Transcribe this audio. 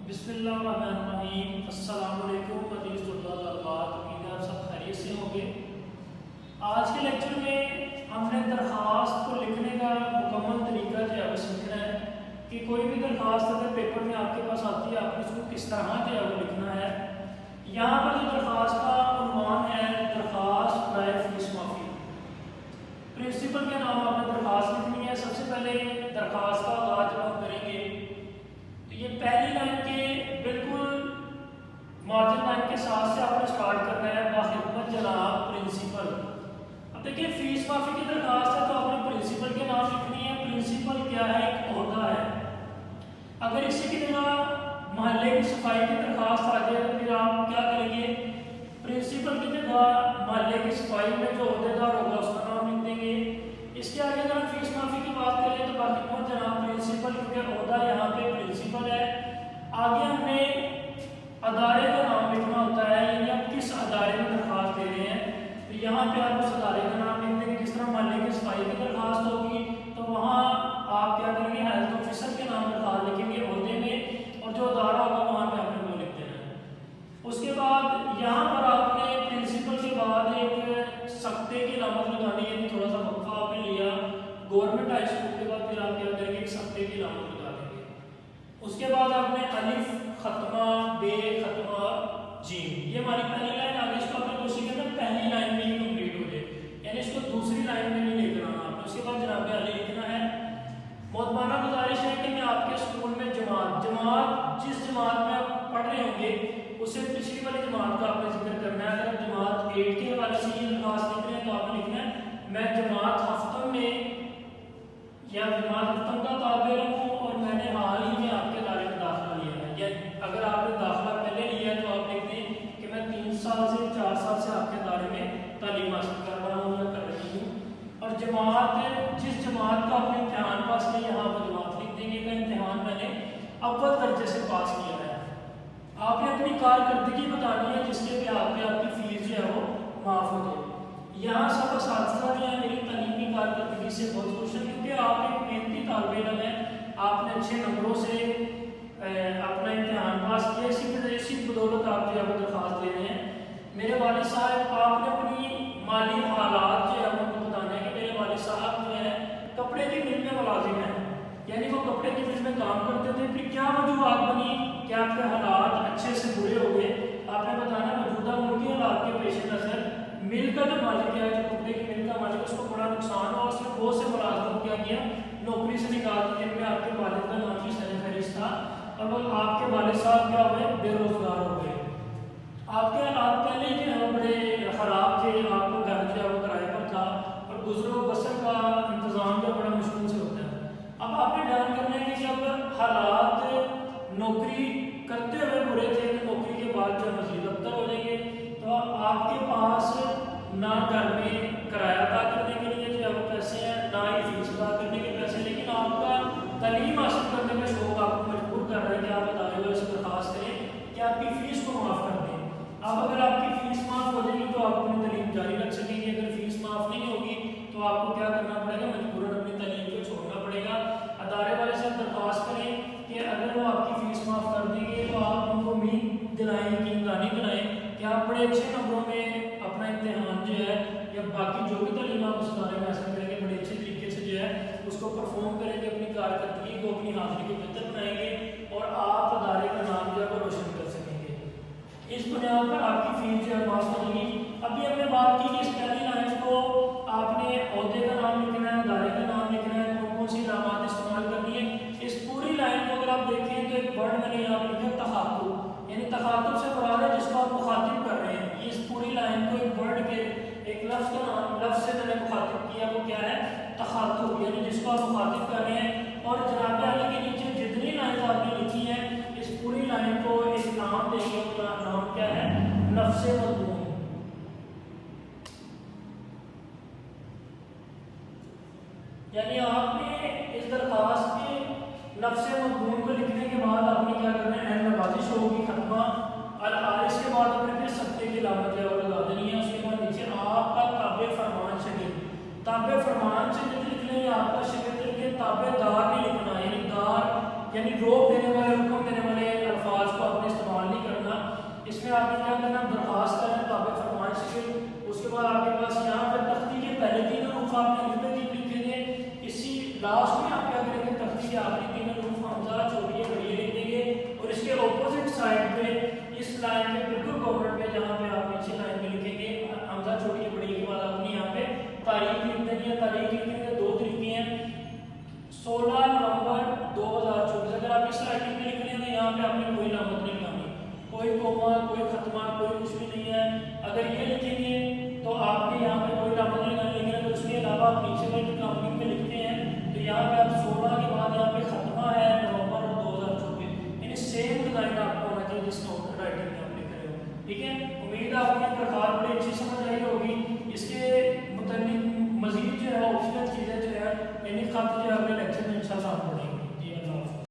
بسم اللہ الرحمن الرحیم۔ السلام علیکم عزیز طلباء طالبات، امید ہے آپ سب خیریت سے ہوں گے۔ آج کے لیکچر میں ہم نے درخواست کو لکھنے کا مکمل طریقہ جو ہے وہ سیکھنا ہے کہ کوئی بھی درخواست اگر پیپر میں آپ کے پاس آتی ہے آپ نے اس کو کس طرح جو ہے وہ لکھنا ہے۔ یہاں پر جو درخواست کا عنوان ہے درخواست برائے فیس معافی۔ پرنسپل کے نام آپ نے درخواست لکھنی ہے۔ سب سے پہلے درخواست کا آغاز جب ہم کریں گے تو یہ پہلی لائن کے بالکل مارجن لائن کے ساتھ سے آپ نے سٹارٹ کرنا ہے باخدمت جناب پرنسپل۔ اب دیکھیں فیس معافی کی درخواست ہے تو آپ نے پرنسپل کے نام لکھنی ہے۔ پرنسپل کیا ہے؟ ایک عہدہ ہے۔ اگر اسی کی جگہ محلے کی صفائی کی درخواست آ جائے تو پھر آپ کیا کریں گے؟ پرنسپل کی جگہ محلے کی صفائی میں جو عہدے دار ہوگا اس کا نام لکھ دیں گے۔ اس کے آگے اگر ہم فیس معافی کی بات کریں تو باخدمت جناب پرنسپل، کیونکہ عہدہ یہاں پہ پرنسپل ہے۔ آگے ہم نے ادارے کا نام لکھنا ہوتا ہے، یعنی آپ کس ادارے میں درخواست دے رہے ہیں تو یہاں پہ آپ اس ادارے کا نام لکھ دیں گے۔ جس طرح محلے کی صفائی کی درخواست ہوگی تو وہاں آپ کیا کریں گے؟ ہیلتھ آفیسر کے نام درخواست لکھیں گے عہدے میں، اور جو ادارہ ہوگا وہاں پہ آپ نے وہ لکھ دینا ہے۔ اس کے بعد یہاں پر آپ نے پرنسپل کے بعد ایک سکتے کی علامت لگانی ہے، یعنی تھوڑا سا وقفہ آپ نے لیا گورنمنٹ ہائی اسکول کے بعد، پھر آپ کیا کریں گے؟ ایک سکتے کی علامت لگا دیں گے۔ اس کے بعد آپ نے الف ختمہ بے ختمہ جیم، یہ ہماری پہلی لائن آگے، اس کو آپ نے کوشش کرنا پہلی لائن میں ہی کمپلیٹ ہو جائے، یعنی اس کو دوسری لائن میں نہیں لے کر آنا آپ نے۔ اس کے بعد جناب علی لکھنا ہے۔ محترمانہ گزارش ہے کہ میں آپ کے اسکول میں جماعت جس جماعت میں آپ پڑھ رہے ہوں گے اسے پچھلی والی جماعت کا آپ نے ذکر کرنا ہے۔ اگر جماعت 8 کے حوالے سے یہ درخواست لکھ رہے ہیں تو آپ نے لکھنا ہے میں جماعت ہفتم میں یا جماعت ہفتم کا طالب علم ہوں اور میں نے حال ہی میں آپ کے ادارے میں داخلہ لیا ہے، یا اگر آپ نے داخلہ پہلے لیا ہے تو آپ لکھ دیں کہ میں 3 سال سے 4 سال سے آپ کے ادارے میں تعلیم حاصل کر رہا ہوں یا کر رہی ہوں۔ اور جماعت جس جماعت کا آپ نے امتحان پاس کیا یہاں پر جماعت لکھ دیں گے کہ امتحان میں نے اول درجے سے پاس کیا ہے۔ آپ نے اپنی کارکردگی بتانی ہے جس کے لیے آپ کی فیس جو ہے وہ معاف ہو جائے۔ یہاں سب اساتذہ بھی ہیں میری تعلیمی کارکردگی سے بہت خوش ہیں، کیونکہ آپ ایک محنتی طالب علم ہیں، آپ نے اچھے نمبروں سے اپنا امتحان پاس کیا، اسی بدولت آپ جو ہے وہ درخواست دے رہے ہیں۔ میرے والد صاحب آپ نے اپنی مالی حالات جو ہے ان کو بتانا ہے کہ میرے والد صاحب جو ہے کپڑے کی مل میں ملازم ہیں، یعنی وہ کپڑے کی مل میں کام کرتے تھے، پھر کیا وجوہات بنی کہ آپ کے حالات اچھے سے برے ہو گئے، آپ نے بتانا موجودہ ملکی حالات کے پیش نظر مل کا جو مالک ہے، جو کپڑے کی مل کا مالک، اس کو بڑا نقصان ہوا، اس نے بہت سے ملازموں کو کیا کیا؟ نوکری سے نکال دیا، جن میں آپ کے والد کا نام بھی سر فہرست تھا، اور وہ آپ کے والد صاحب کیا ہوئے؟ بے روزگار ہو گئے۔ آپ کے حالات پہلے ہی جو ہے بڑے خراب تھے، آپ کو گھر جو ہے وہ کرائے پر تھا اور گزر و بسر کا انتظام جو بڑا مشکل سے ہوتا ہے۔ اب آپ نے بیان کرنا ہے کہ جب حالات نوکری کرتے ہوئے برے تھے تو نوکری کے بعد جو مزید ابتر ہو جائیں گے، تو آپ کے پاس نہ گھر میں کرایہ ادا کرنے کے لیے جو ہے وہ پیسے ہیں، نہ ہی فیس ادا کرنے کے پیسے، لیکن آپ کا تعلیم حاصل کرنے کا شوق آپ کو مجبور کر رہا ہے کہ آپ ادارے والے سے درخواست کریں کہ آپ کی فیس کو معاف کر دیں۔ اب اگر آپ کی فیس معاف ہو جائے گی تو آپ اپنی تعلیم جاری رکھ سکیں گے، اگر فیس معاف نہیں ہوگی تو آپ کو کیا کرنا پڑے گا؟ مجبوراً اپنی تعلیم کو چھوڑنا پڑے گا۔ ادارے والے سے درخواست کریں کہ اگر وہ آپ کی فیس معاف کر دیں گے تو آپ ان کو امید دلائیں، یقین دہانی دلائیں کہ آپ بڑے اچھے نمبروں میں اپنا امتحان جو ہے یا باقی جو بھی تعلیم آپ اس ادارے میں حاصل کریں گے بڑے اچھے طریقے سے جو ہے اس کو پرفارم کریں گے، اپنی کارکردگی کو اپنی حاضری کو بہتر بنائیں گے اور آپ ادارے کا نام جو ہے وہ روشن کر سکیں گے۔ اس بنیاد پر آپ کی فیس جو ہے معاف ہو جائے گی۔ ابھی ہم نے بات کی کہ اس پہلی لائن کو آپ نے عہدے کا نام لکھنا ہے، ادارے کا نام لکھنا ہے، کون کون سی علامات استعمال کرنی ہے۔ اس پوری لائن کو اگر آپ دیکھیں تو ایک ورڈ میں نے یہاں پہ لکھا تخاطب، یعنی تخاطب سے مراد ہے جس کو آپ مخاطب کر رہے ہیں۔ اس پوری لائن کو ایک ورڈ کے ایک لفظ کا نام، لفظ سے میں نے مخاطب کیا، وہ کیا ہے؟ تخاطب، یعنی جس کو آپ مخاطب کر رہے ہیں۔ اور جناب علی کے نیچے جتنی لائن آپ نے لکھی ہیں اس پوری لائن کو ایک نام دیں گے، اس کا نام کیا ہے؟ نفس مضمون۔ یعنی آپ نے اس درخواست کے نفس مضمون کو لکھنے کے بعد آپ نے کیا کرنا ہے؟ نوازش ہوگی ختمہ، اور اس کے بعد اپنے پھر سکتے کی علامت جو ہے وہ لگا دینی ہے۔ اس کے بعد نیچے آپ کا تابع فرمان شگرد، تابع فرمان شگرد لکھ لیں، آپ کا شگرد لکھ لیں، تابع دار نہیں لکھنا، یعنی دار یعنی روک دینے والے، حکم دینے والے الفاظ کوئی کوما کوئی ختمہ کوئی کچھ بھی نہیں ہے. اگر یہ لکھیں گے تو آپ کے یہاں پہ کوئی علامت نہیں لگے گا. لیکن اگر اس کے علاوہ آپ نیچے میں کاؤنٹنگ میں لکھتے ہیں تو یہاں پہ آپ 16 کے بعد یہاں پہ